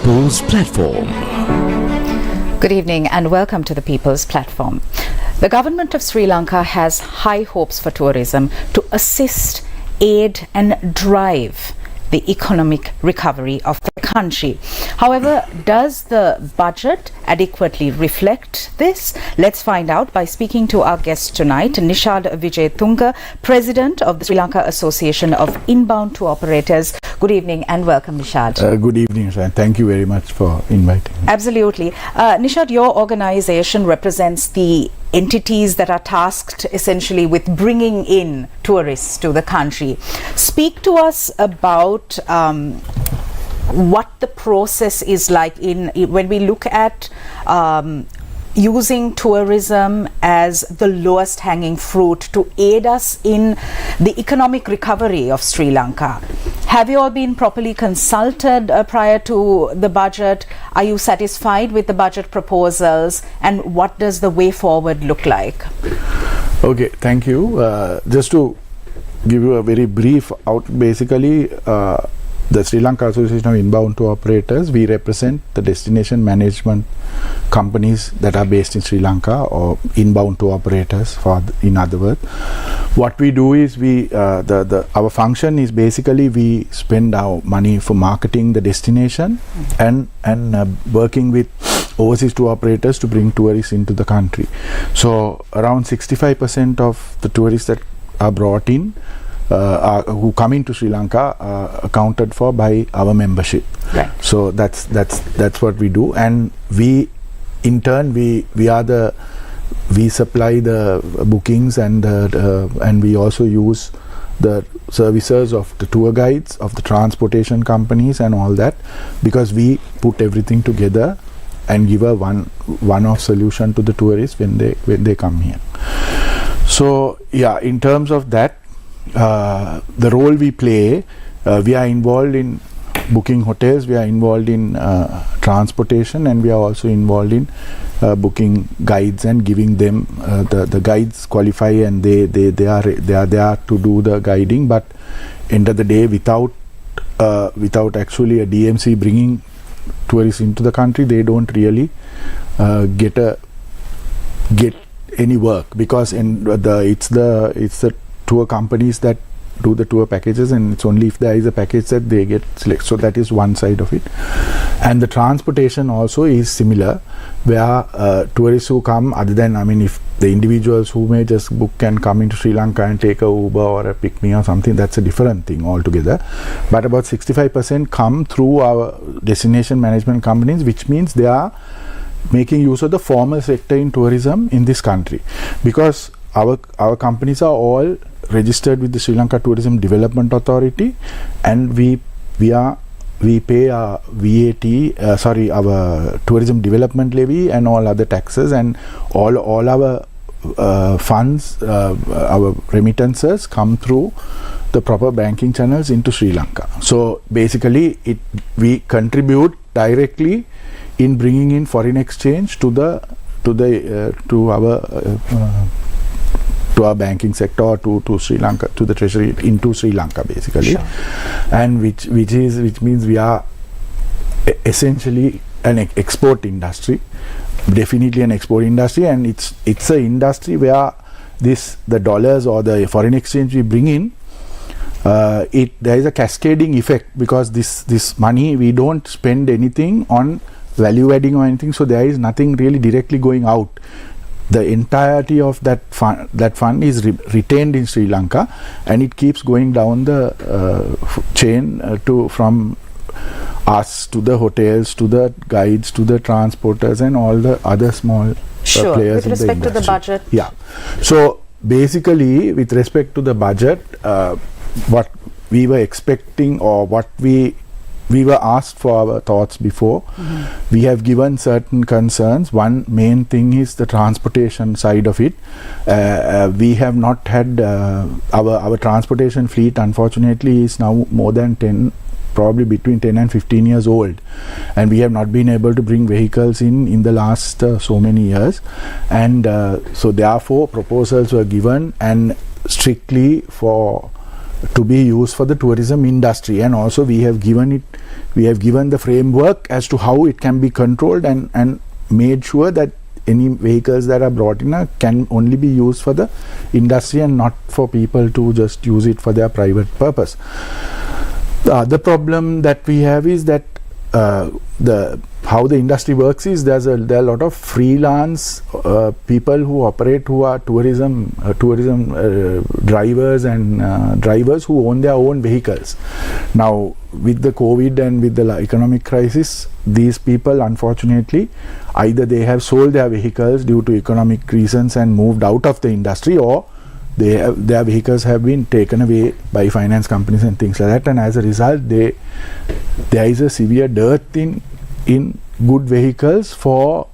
People's Platform. Good evening and welcome to the People's Platform. The government of Sri Lanka has high hopes for tourism to assist, aid and drive the economic recovery of the country. However, does the budget adequately reflect this? Let's find out by speaking to our guest tonight, Nishad Wijetunga, President of the Sri Lanka Association of Inbound Tour Operators. Good evening and welcome, Nishad. Good evening, and thank you very much for inviting me. Absolutely. Nishad, your organization represents the entities that are tasked essentially with bringing in tourists to the country. Speak to us about what the process is like when we look at using tourism as the lowest hanging fruit to aid us in the economic recovery of Sri Lanka. Have you all been properly consulted prior to the budget? Are you satisfied with the budget proposals? And what does the way forward look like? Okay, thank you. Just to give you a very brief basically, the Sri Lanka Association of Inbound Tour Operators, we represent the destination management companies that are based in Sri Lanka, or inbound tour operators in other words. What we do is our function is basically we spend our money for marketing the destination and working with overseas tour operators to bring tourists into the country. So around 65% of the tourists that are brought in who come into Sri Lanka are accounted for by our membership. Right. So that's what we do, and we in turn we supply the bookings and we also use the services of the tour guides, of the transportation companies and all that, because we put everything together and give a one-off solution to the tourists when they come here. So yeah, in terms of that, the role we play, we are involved in booking hotels, we are involved in transportation, and we are also involved in booking guides and giving them the guides qualify and they are there to do the guiding, but end of the day without actually a DMC bringing tourists into the country, they don't really get any work, because it's the tour companies that do the tour packages, and it's only if there is a package that they get selected. So that is one side of it. And the transportation also is similar, where tourists who come, other than, if the individuals who may just book and come into Sri Lanka and take a Uber or a Pick Me or something, that's a different thing altogether. But about 65% come through our destination management companies, which means they are making use of the formal sector in tourism in this country, because our companies are all registered with the Sri Lanka Tourism Development Authority, and we pay our VAT, our tourism development levy and all other taxes, and all our funds, our remittances come through the proper banking channels into Sri Lanka. So basically, we contribute directly in bringing in foreign exchange to our banking sector, or to Sri Lanka, to the treasury into Sri Lanka basically. Sure. And which means we are essentially an export industry, definitely an export industry, and it's an industry where the dollars or the foreign exchange we bring in, there is a cascading effect, because this money, we don't spend anything on value adding or anything, so there is nothing really directly going out. The entirety of that fund is retained in Sri Lanka, and it keeps going down the chain from us to the hotels, to the guides, to the transporters, and all the other small sure. players. With respect to the budget. Yeah. So basically, with respect to the budget, what we were expecting, or what we were asked for our thoughts before. We have given certain concerns. One main thing is the transportation side of it. We have not had our transportation fleet, unfortunately, is now more than probably between 10 and 15 years old, and we have not been able to bring vehicles in the last so many years, and so therefore proposals were given, and strictly for to be used for the tourism industry, and also we have given the framework as to how it can be controlled and made sure that any vehicles that are brought in can only be used for the industry and not for people to just use it for their private purpose. The other problem that we have is that how the industry works is there are a lot of freelance people who operate, who are tourism drivers and drivers who own their own vehicles. Now with the COVID and with the economic crisis, these people unfortunately either they have sold their vehicles due to economic reasons and moved out of the industry, or their vehicles have been taken away by finance companies and things like that, and as a result there is a severe dearth in good vehicles to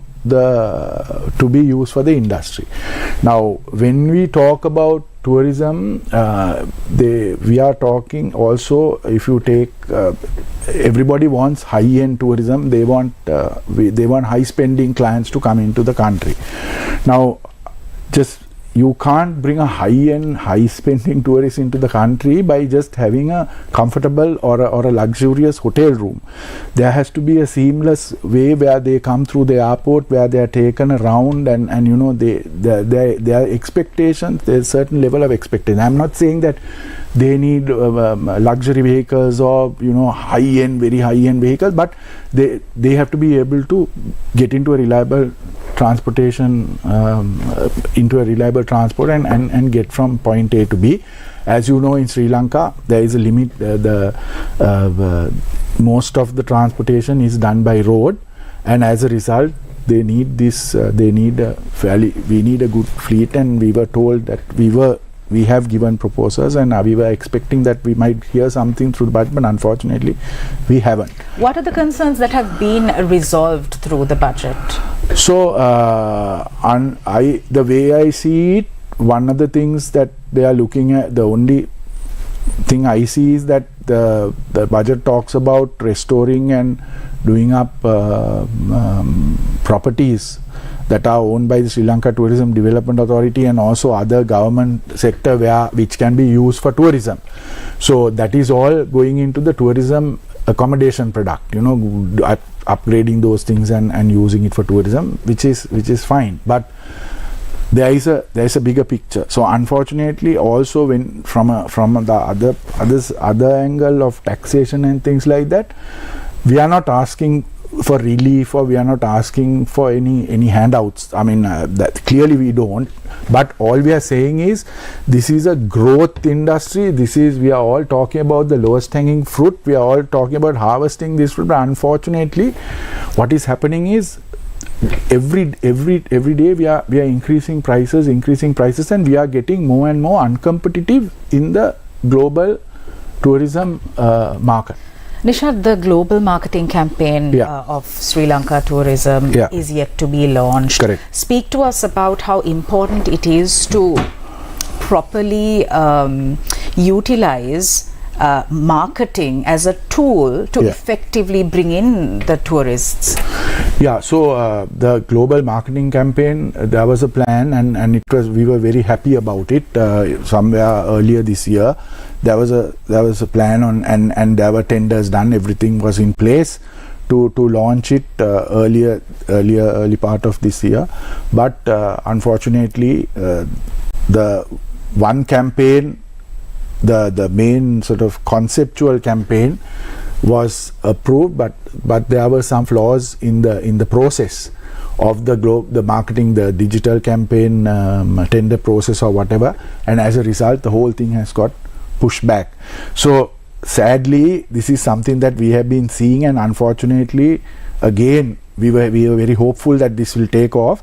be used for the industry. Now when we talk about tourism, we are talking also, if you take everybody wants high-end tourism, they want high spending clients to come into the country. Now you can't bring a high-end, high-spending tourist into the country by just having a comfortable or a luxurious hotel room. There has to be a seamless way where they come through the airport, where they are taken around, and their expectations, there's a certain level of expectation. I'm not saying that they need luxury vehicles or high-end, very high-end vehicles, but they have to be able to get into a reliable transportation, into a reliable transport and get from point A to B. As you know, in Sri Lanka there is a limit. Most of the transportation is done by road, and as a result we need a good fleet, and we were told that we have given proposals, and we were expecting that we might hear something through the budget, but unfortunately we haven't. What are the concerns that have been resolved through the budget? So the way I see it, one of the things that they are looking at, the only thing I see is that the budget talks about restoring and doing up properties that are owned by the Sri Lanka Tourism Development Authority and also other government sector which can be used for tourism. So that is all going into the tourism accommodation product, upgrading those things and using it for tourism, which is fine. But there is a bigger picture. So unfortunately, also when from the other angle of taxation and things like that, we are not asking for relief, or we are not asking for any handouts. I mean, that clearly we don't. But all we are saying is this is a growth industry. We are all talking about the lowest hanging fruit. We are all talking about harvesting this fruit. But unfortunately, what is happening is every day we are increasing prices, and we are getting more and more uncompetitive in the global tourism market. Nishad, the global marketing campaign of Sri Lanka tourism is yet to be launched. Correct. Speak to us about how important it is to properly utilize marketing as a tool to effectively bring in the tourists. Yeah, so the global marketing campaign, there was a plan, and we were very happy about it. Somewhere earlier this year, there was a plan on, and there were tenders done. Everything was in place to launch it early part of this year. But unfortunately, the one campaign, the main sort of conceptual campaign was approved, but there were some flaws in the process of the marketing, the digital campaign, tender process or whatever, and as a result the whole thing has got pushed back. So sadly, this is something that we have been seeing, and unfortunately again we were very hopeful that this will take off,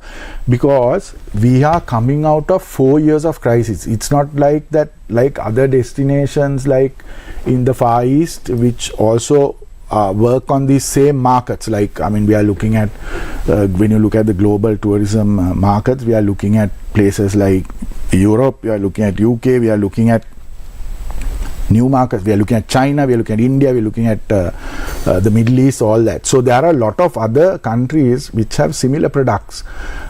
because we are coming out of 4 years of crisis. It's not like that, like other destinations like in the Far East, which also work on these same markets. Like, I mean, we are looking at when you look at the global tourism markets, we are looking at places like Europe, we are looking at UK, we are looking at new markets. We are looking at China, we are looking at India, we are looking at the Middle East, all that. So there are a lot of other countries which have similar products.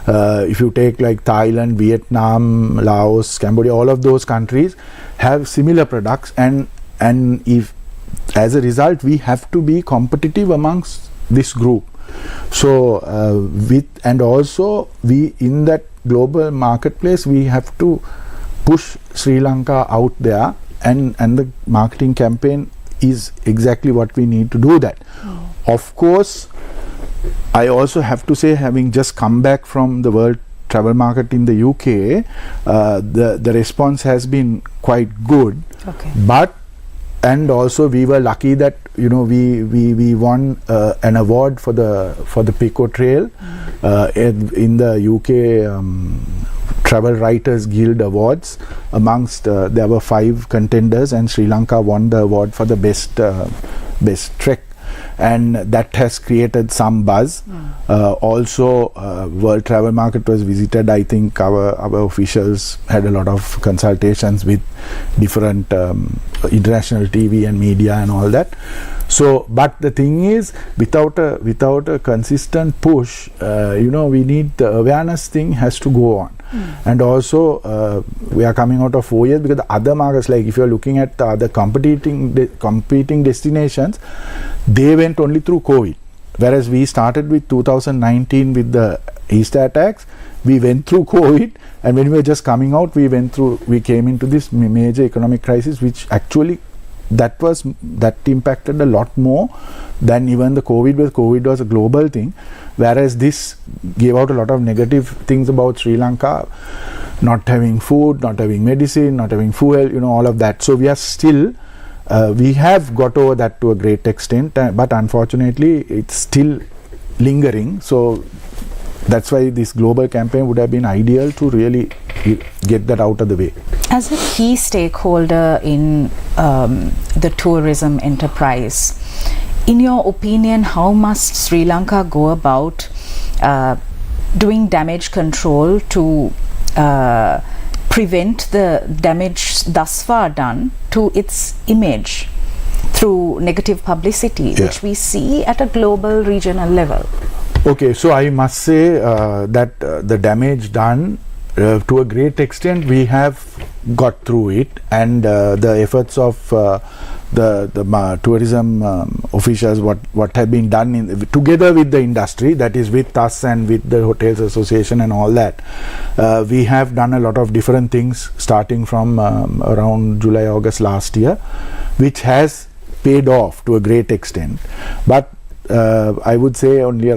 If you take like Thailand, Vietnam, Laos, Cambodia, all of those countries have similar products, and if as a result we have to be competitive amongst this group. So and also we in that global marketplace we have to push Sri Lanka out there, and the marketing campaign is exactly what we need to do that. Of course, I also have to say, having just come back from the World Travel Market in the UK, the response has been quite good. Okay. But and also we were lucky that we won an award for the Pico Trail in the UK Travel Writers Guild Awards. Amongst there were 5 contenders, and Sri Lanka won the award for the best trek, and that has created some buzz. Also, World Travel Market was visited. I think our officials had a lot of consultations with different international TV and media and all that. So, but the thing is, without a consistent push, we need the awareness thing has to go on. And also we are coming out of 4 years, because the other markets, like if you're looking at the other competing destinations, they went only through COVID, whereas we started with 2019 with the Easter attacks. We went through COVID, and when we were just coming out, we came into this major economic crisis, which actually that impacted a lot more than even the COVID, because COVID was a global thing, whereas this gave out a lot of negative things about Sri Lanka, not having food, not having medicine, not having fuel, all of that. So we are still we have got over that to a great extent, but unfortunately it's still lingering. So that's why this global campaign would have been ideal to really get that out of the way. As a key stakeholder in the tourism enterprise, in your opinion, how must Sri Lanka go about doing damage control to prevent the damage thus far done to its image through negative publicity, which we see at a global, regional level? Okay, so I must say that the damage done to a great extent we have got through it, and the efforts of the tourism officials, what have been done together with the industry, that is with us and with the Hotels Association and all that, we have done a lot of different things starting from around July, August last year, which has paid off to a great extent. But I would say only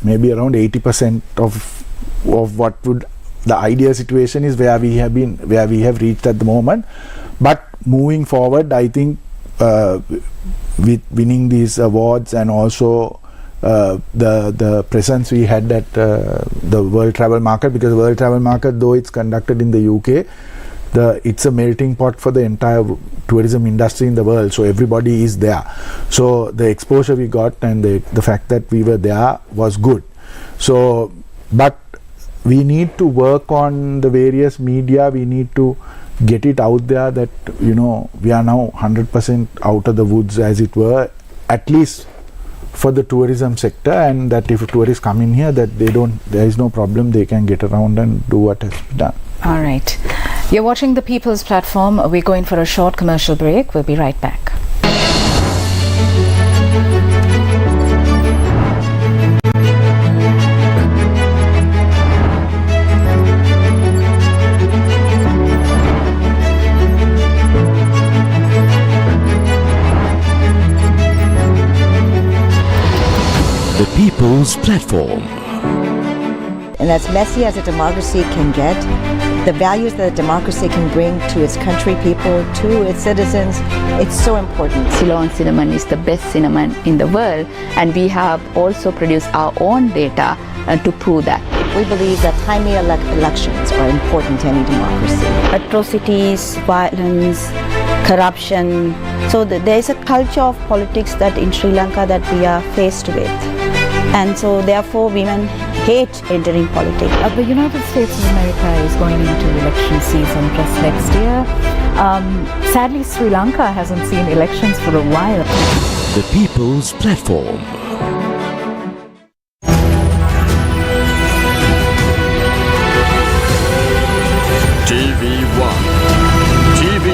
maybe around 80% of what would the ideal situation is where we have reached at the moment. But moving forward, I think with winning these awards and also the presence we had at the World Travel Market, because the World Travel Market, though it's conducted in the UK, it's a melting pot for the entire tourism industry in the world, so everybody is there. So the exposure we got and the fact that we were there was good. So, but we need to work on the various media. We need to get it out there that we are now 100% out of the woods, as it were, at least for the tourism sector, and that if tourists come in here, that there is no problem, they can get around and do what has to be done. All right. You're watching the People's Platform. We're going for a short commercial break. We'll be right back. The People's Platform. And as messy as a democracy can get, the values that a democracy can bring to its country people, to its citizens, it's so important. Ceylon cinnamon is the best cinnamon in the world, and we have also produced our own data to prove that. We believe that timely elections are important to any democracy. Atrocities, violence, corruption. So there is a culture of politics that in Sri Lanka that we are faced with. And so therefore women hate entering politics. The United States of America is going into election season just next year. Sadly, Sri Lanka hasn't seen elections for a while. The People's Platform. TV1. TV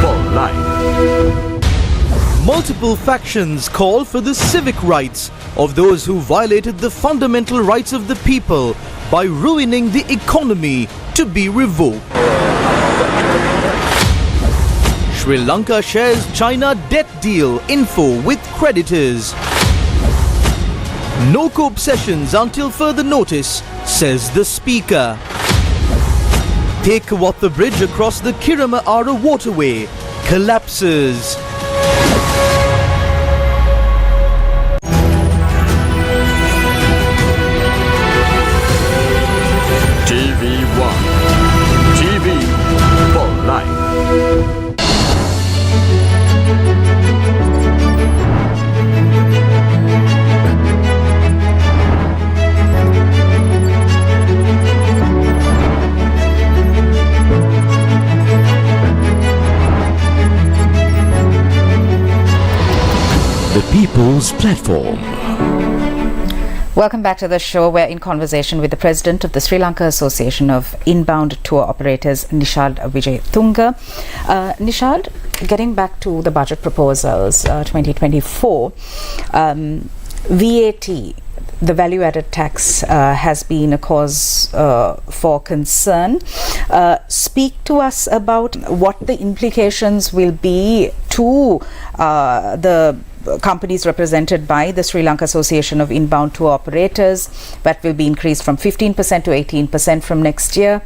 for life. Multiple factions call for the civic rights of those who violated the fundamental rights of the people by ruining the economy to be revoked. Sri Lanka shares China debt deal info with creditors. No cope sessions until further notice, says the Speaker. Tekawatha Bridge across the Kirama-Ara waterway collapses. TV1. TV for life. The People's Platform. Welcome back to the show. We're in conversation with the President of the Sri Lanka Association of Inbound Tour Operators, Nishad Wijetunga. Nishad, getting back to the budget proposals, 2024, VAT, the value-added tax, has been a cause for concern. Speak to us about what the implications will be to the companies represented by the Sri Lanka Association of Inbound Tour Operators. That will be increased from 15% to 18% from next year.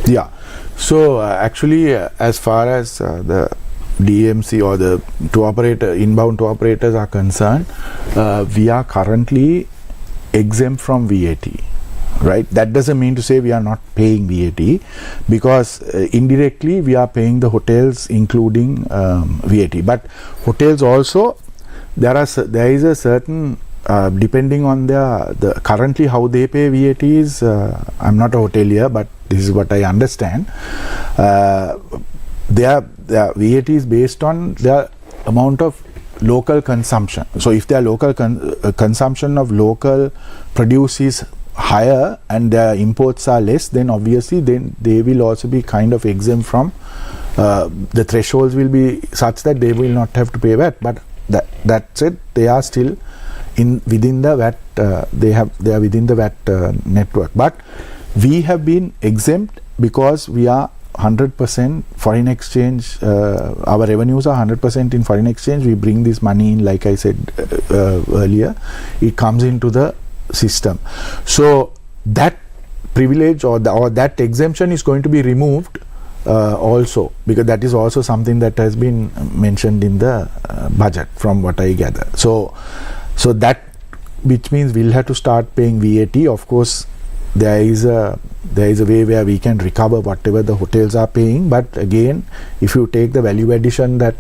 Yeah. So actually, as far as the DMC or the inbound tour operators are concerned, we are currently exempt from VAT. Right, that doesn't mean to say we are not paying VAT, because indirectly we are paying the hotels, including VAT. But hotels also, there is a certain depending on the currently how they pay VAT is. I'm not a hotelier, but this is what I understand. Their VAT is based on the amount of local consumption. So if their local consumption of local produce is higher and their imports are less, then obviously then they will also be kind of exempt from the thresholds will be such that they will not have to pay VAT. But that said, they are still within the VAT. They are within the VAT network. But we have been exempt because we are 100% foreign exchange. Our revenues are 100% in foreign exchange. We bring this money in, like I said earlier. It comes into the system. So that privilege or that exemption is going to be removed also, because that is also something that has been mentioned in the budget, from what I gather. So that, which means we'll have to start paying VAT. Of course, there is a way where we can recover whatever the hotels are paying, but again, if you take the value addition that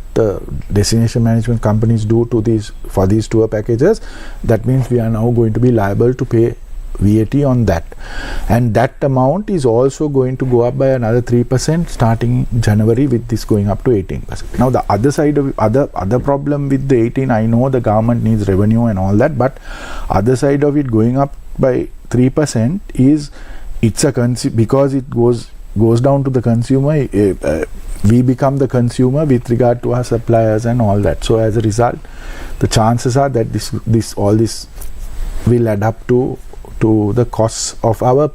destination management companies do to for these tour packages, that means we are now going to be liable to pay VAT on that, and that amount is also going to go up by another 3% starting January, with this going up to 18%. Now the other side of other problem with the 18, I know the government needs revenue and all that, but other side of it going up by 3% is because it goes down to the consumer. We become the consumer with regard to our suppliers and all that. So as a result, the chances are that all this will add up to the costs of our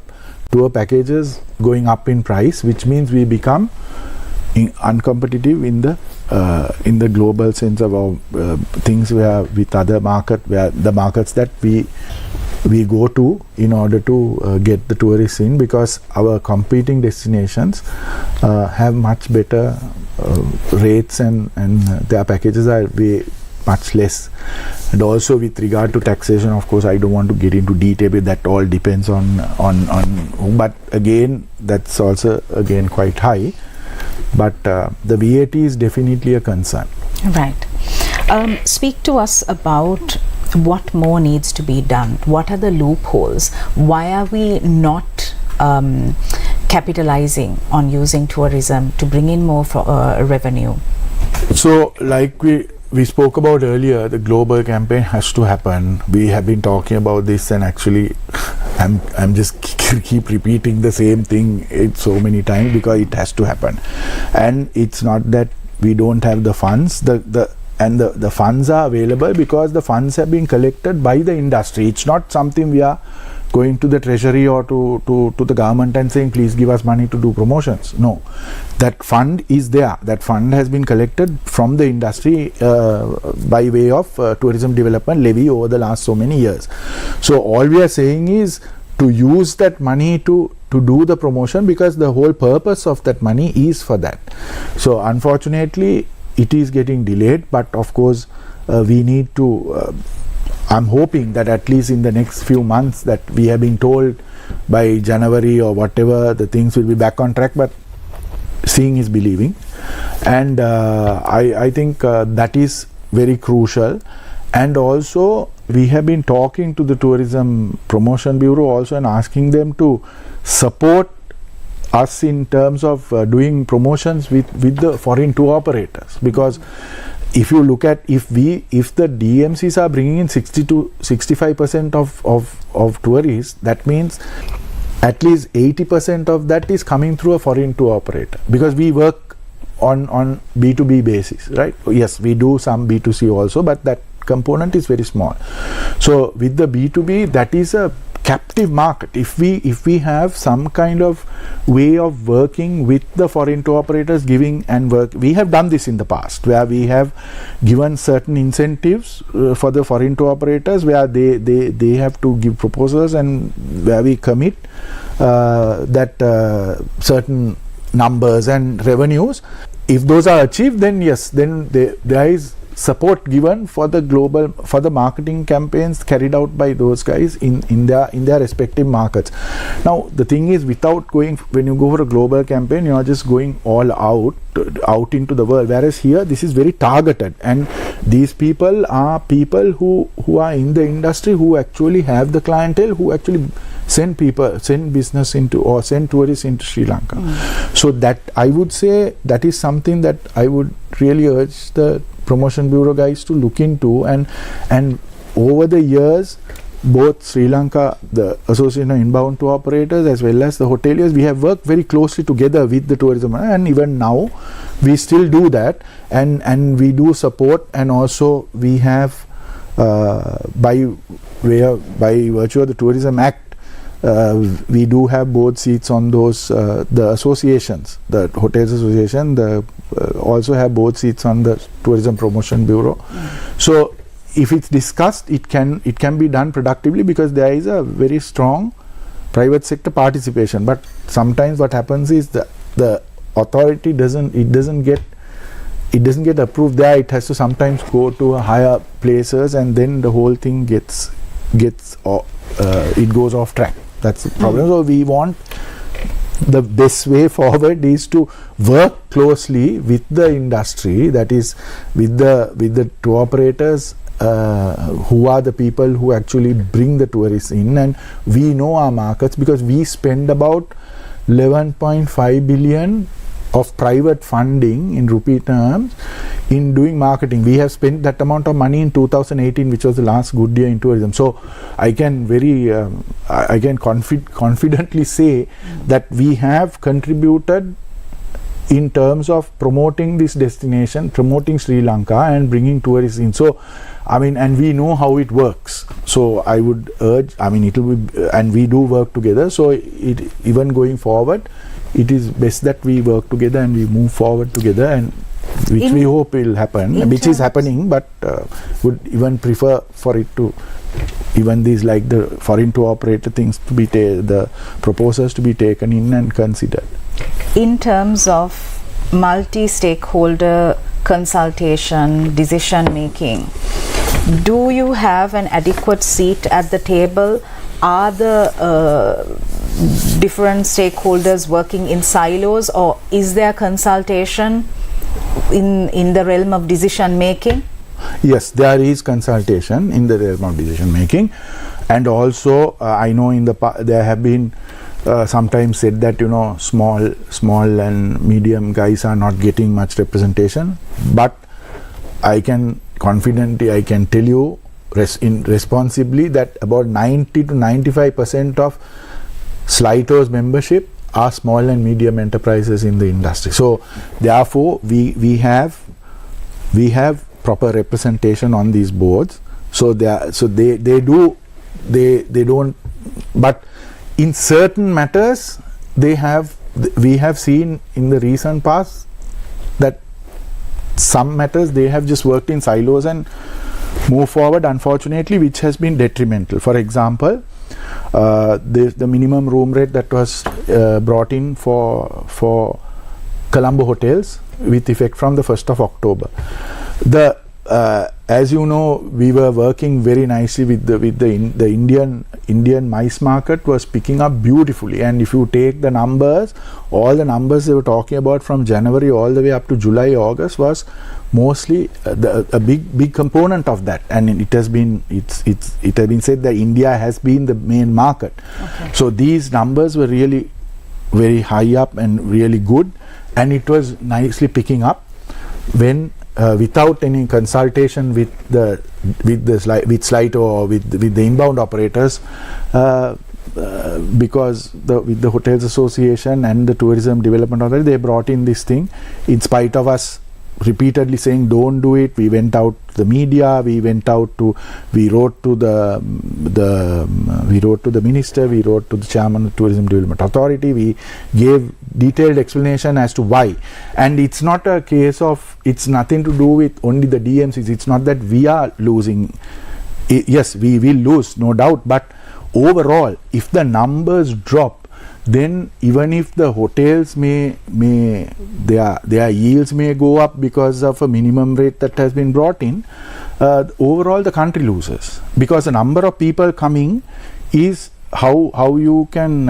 tour packages going up in price, which means we become uncompetitive in the global sense of our things, where with other where the markets that we go to in order to get the tourists in, because our competing destinations have much better rates and their packages are way much less. And also with regard to taxation, of course I don't want to get into detail, but that all depends on but again that's also again quite high. But the VAT is definitely a concern. Right. Speak to us about what more needs to be done? What are the loopholes? Why are we not capitalizing on using tourism to bring in more revenue? So, like we spoke about earlier, the global campaign has to happen. We have been talking about this, and actually I'm just keep repeating the same thing so many times because it has to happen. And it's not that we don't have the funds. The funds are available because the funds have been collected by the industry. It's not something we are going to the treasury or to the government and saying, please give us money to do promotions. No, that fund is there. That fund has been collected from the industry by way of tourism development levy over the last so many years. So all we are saying is to use that money to do the promotion, because the whole purpose of that money is for that. So unfortunately it is getting delayed, but of course we need to I'm hoping that at least in the next few months, that we have been told by January or whatever, the things will be back on track, but seeing is believing. And I think that is very crucial. And also we have been talking to the Tourism Promotion Bureau also and asking them to support us in terms of doing promotions with the foreign tour operators, because if you look at if the DMCs are bringing in 60 to 65% of tourists, that means at least 80% of that is coming through a foreign tour operator, because we work on B2B basis, right? Yes, we do some B2C also, but that component is very small. So with the B2B, that is a captive market. If we have some kind of way of working with the foreign tour operators, giving and work, we have done this in the past where we have given certain incentives for the foreign tour operators, where they have to give proposals and where we commit that certain numbers and revenues. If those are achieved, then yes, then there is support given for the marketing campaigns carried out by those guys in their respective markets. Now the thing is, when you go for a global campaign, you are just going all out into the world, whereas here this is very targeted, and these people are people who are in the industry, who actually have the clientele, who actually send business into or send tourists into Sri Lanka. So that I would say that is something that I would really urge the Promotion Bureau guys to look into, and over the years, both Sri Lanka, the Association of Inbound Tour Operators, as well as the hoteliers, we have worked very closely together with the tourism, and even now we still do that, and we do support, and also we have by virtue of the Tourism Act, we do have board seats on those the associations, the Hotels Association, also have board seats on the Tourism Promotion Bureau. So if it's discussed, it can be done productively, because there is a very strong private sector participation. But sometimes what happens is the authority doesn't get approved there. It has to sometimes go to higher places, and then the whole thing it goes off track. That's the problem. So we want, the best way forward is to work closely with the industry, that is with the tour operators, who are the people who actually bring the tourists in, and we know our markets, because we spend about 11.5 billion of private funding in rupee terms in doing marketing. We have spent that amount of money in 2018, which was the last good year in tourism. So I can confidently say that we have contributed in terms of promoting this destination, promoting Sri Lanka, and bringing tourists in. So and we know how it works. So I would urge, it will be, and we do work together. So even going forward, it is best that we work together and we move forward together, and which we hope will happen, which is happening, but would even prefer for it to, even these like the foreign tour operator things to be the proposals to be taken in and considered. In terms of multi-stakeholder consultation, decision making, do you have an adequate seat at the table? Are the different stakeholders working in silos, or is there consultation in the realm of decision making? Yes, there is consultation in the realm of decision making, and also I know in the there have been sometimes said that small and medium guys are not getting much representation, but I can tell you responsibly that about 90 to 95% of Slighto's membership are small and medium enterprises in the industry. So therefore we have proper representation on these boards. So they don't, but in certain matters we have seen in the recent past that some matters they have just worked in silos and move forward, unfortunately, which has been detrimental. For example, the minimum room rate that was brought in for Colombo hotels with effect from the 1st of October. As you know, we were working very nicely with the Indian mice market was picking up beautifully, and if you take the numbers, all the numbers they were talking about from January all the way up to July, August was mostly a big component of that, and it has been said that India has been the main market. Okay. So these numbers were really very high up and really good, and it was nicely picking up when without any consultation with Slighto or with the inbound operators, because with the Hotels Association and the Tourism Development Authority, they brought in this thing in spite of us repeatedly saying don't do it. We went out to the media, we wrote to the minister, we wrote to the chairman of the Tourism Development Authority, we gave detailed explanation as to why. And it's not a case of, it's nothing to do with only the DMCs. It's not that we are losing. Yes, we will lose, no doubt, but overall if the numbers drop, then even if the hotels their yields may go up because of a minimum rate that has been brought in, overall the country loses, because the number of people coming is how you can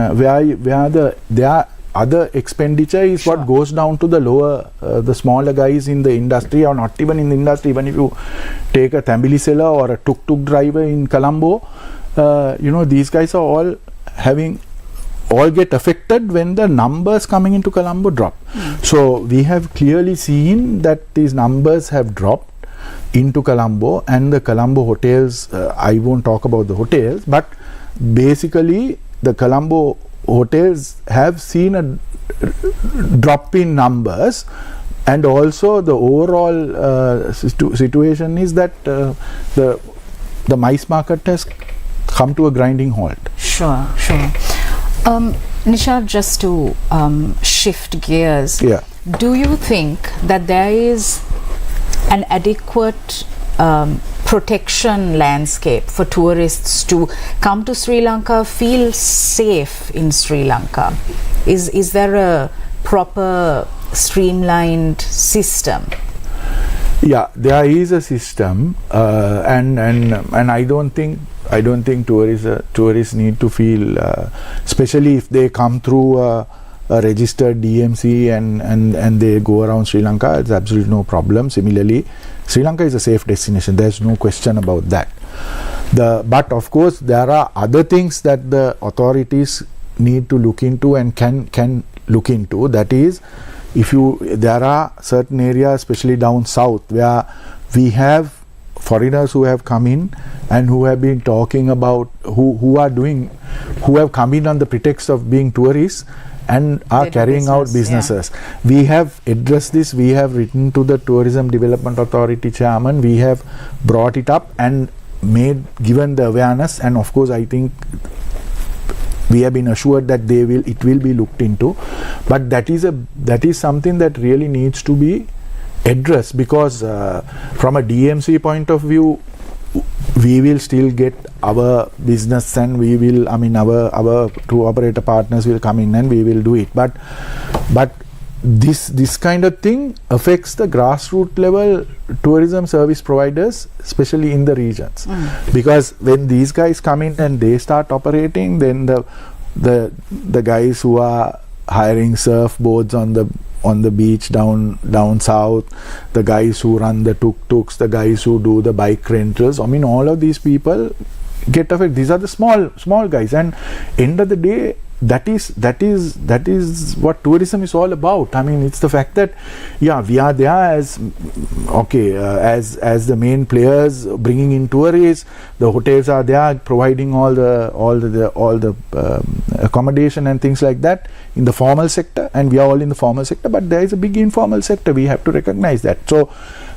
their other expenditure is what goes down to the lower the smaller guys in the industry, or not even in the industry. Even if you take a tambili seller or a tuk-tuk driver in Colombo, these guys are all get affected when the numbers coming into Colombo drop. So we have clearly seen that these numbers have dropped into Colombo, and the Colombo hotels, I won't talk about the hotels, but basically the Colombo hotels have seen a drop in numbers, and also the overall situation is that the mice market has come to a grinding halt. Sure. Nishad, just to shift gears, do you think that there is an adequate protection landscape for tourists to come to Sri Lanka, feel safe in Sri Lanka? Is there a proper streamlined system? Yeah, there is a system, and I don't think tourists need to feel, especially if they come through a registered DMC and they go around Sri Lanka, it's absolutely no problem. Similarly, Sri Lanka is a safe destination. There's no question about that. But of course, there are other things that the authorities need to look into and can look into. That is, there are certain areas, especially down south, where we have foreigners who have come in and who have been talking about who have come in on the pretext of being tourists and are carrying out businesses. Yeah. We have addressed this. We have written to the Tourism Development Authority chairman. We have brought it up and given the awareness, and of course I think we have been assured that it will be looked into. But that is something that really needs to be addressed, because from a DMC point of view, we will still get our business, and we will, our tour operator partners will come in and we will do it. But this kind of thing affects the grassroots level tourism service providers, especially in the regions. Because when these guys come in and they start operating, then the guys who are hiring surfboards on on the beach down south, the guys who run the tuk-tuks, the guys who do the bike rentals. I mean, all of these people get affected. These are the small guys, and end of the day, that is what tourism is all about. I mean, it's the fact that we are there as as the main players bringing in tourists. The hotels are there providing all the accommodation and things like that in the formal sector, and we are all in the formal sector, but there is a big informal sector. We have to recognize that. So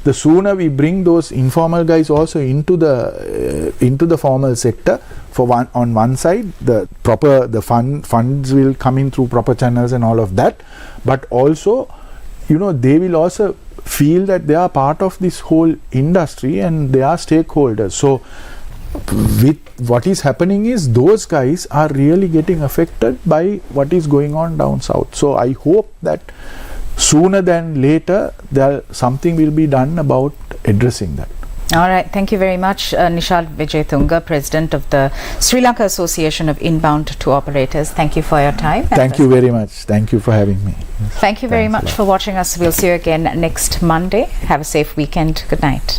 the sooner we bring those informal guys also into the formal sector, on one side, the funds will come in through proper channels and all of that, but also, they will also feel that they are part of this whole industry and they are stakeholders. So with what is happening is those guys are really getting affected by what is going on down south. So I hope that sooner than later something will be done about addressing that. All right, thank you very much, Nishad Wijetunga, President of the Sri Lanka Association of Inbound Tour Operators. Thank you for your time. Thank you very much. Thank you for having me. Thank you very much for watching us. We'll see you again next Monday. Have a safe weekend. Good night.